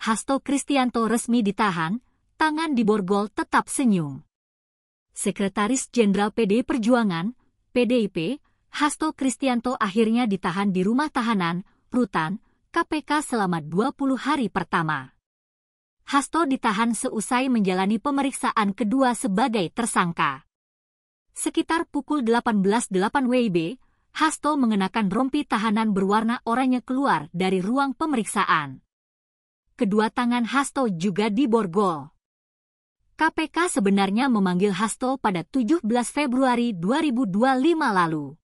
Hasto Kristianto resmi ditahan, tangan diborgol tetap senyum. Sekretaris Jenderal PDI Perjuangan, PDIP, Hasto Kristianto akhirnya ditahan di rumah tahanan, Rutan, KPK selama 20 hari pertama. Hasto ditahan seusai menjalani pemeriksaan kedua sebagai tersangka. Sekitar pukul 18.08 WIB, Hasto mengenakan rompi tahanan berwarna oranye keluar dari ruang pemeriksaan. Kedua tangan Hasto juga diborgol. KPK sebenarnya memanggil Hasto pada 17 Februari 2025 lalu.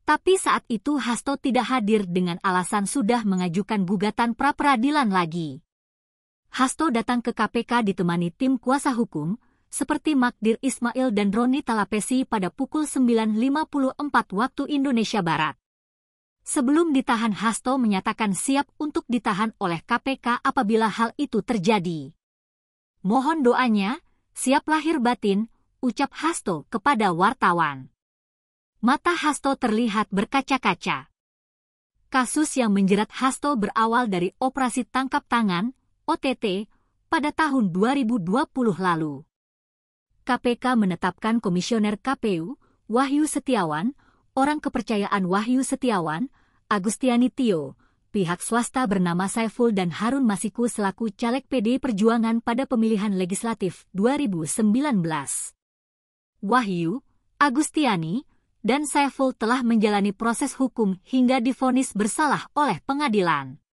Tapi saat itu Hasto tidak hadir dengan alasan sudah mengajukan gugatan pra-peradilan lagi. Hasto datang ke KPK ditemani tim kuasa hukum, seperti Magdir Ismail dan Roni Talapesi pada pukul 9.54 waktu Indonesia Barat. Sebelum ditahan, Hasto menyatakan siap untuk ditahan oleh KPK apabila hal itu terjadi. Mohon doanya, siap lahir batin, ucap Hasto kepada wartawan. Mata Hasto terlihat berkaca-kaca. Kasus yang menjerat Hasto berawal dari operasi tangkap tangan, OTT, pada tahun 2020 lalu. KPK menetapkan Komisioner KPU, Wahyu Setiawan, orang kepercayaan Wahyu Setiawan, Agustiani Tio, pihak swasta bernama Saiful dan Harun Masiku selaku caleg PDI Perjuangan pada pemilihan legislatif 2019. Wahyu, Agustiani, dan Saiful telah menjalani proses hukum hingga divonis bersalah oleh pengadilan.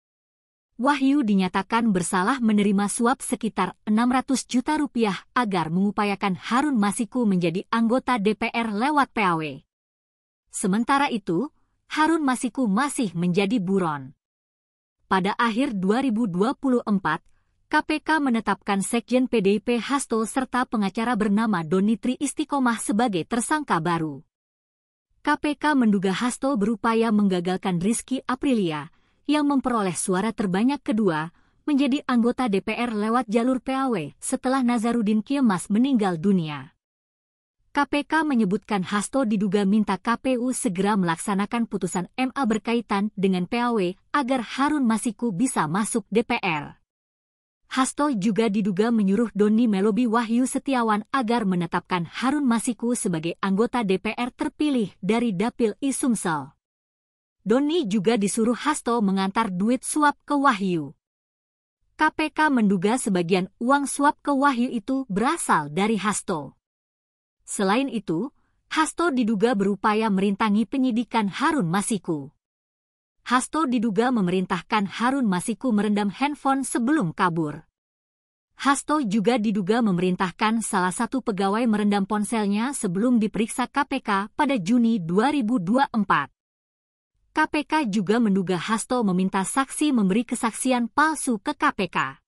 Wahyu dinyatakan bersalah menerima suap sekitar 600 juta rupiah agar mengupayakan Harun Masiku menjadi anggota DPR lewat PAW. Sementara itu, Harun Masiku masih menjadi buron. Pada akhir 2024, KPK menetapkan Sekjen PDIP Hasto serta pengacara bernama Donitri Istiqomah sebagai tersangka baru. KPK menduga Hasto berupaya menggagalkan Rizky Aprilia, yang memperoleh suara terbanyak kedua, menjadi anggota DPR lewat jalur PAW setelah Nazarudin Kemas meninggal dunia. KPK menyebutkan Hasto diduga minta KPU segera melaksanakan putusan MA berkaitan dengan PAW agar Harun Masiku bisa masuk DPR. Hasto juga diduga menyuruh Doni Melobi Wahyu Setiawan agar menetapkan Harun Masiku sebagai anggota DPR terpilih dari Dapil I Sumsel. Doni juga disuruh Hasto mengantar duit suap ke Wahyu. KPK menduga sebagian uang suap ke Wahyu itu berasal dari Hasto. Selain itu, Hasto diduga berupaya merintangi penyidikan Harun Masiku. Hasto diduga memerintahkan Harun Masiku merendam handphone sebelum kabur. Hasto juga diduga memerintahkan salah satu pegawai merendam ponselnya sebelum diperiksa KPK pada Juni 2024. KPK juga menduga Hasto meminta saksi memberi kesaksian palsu ke KPK.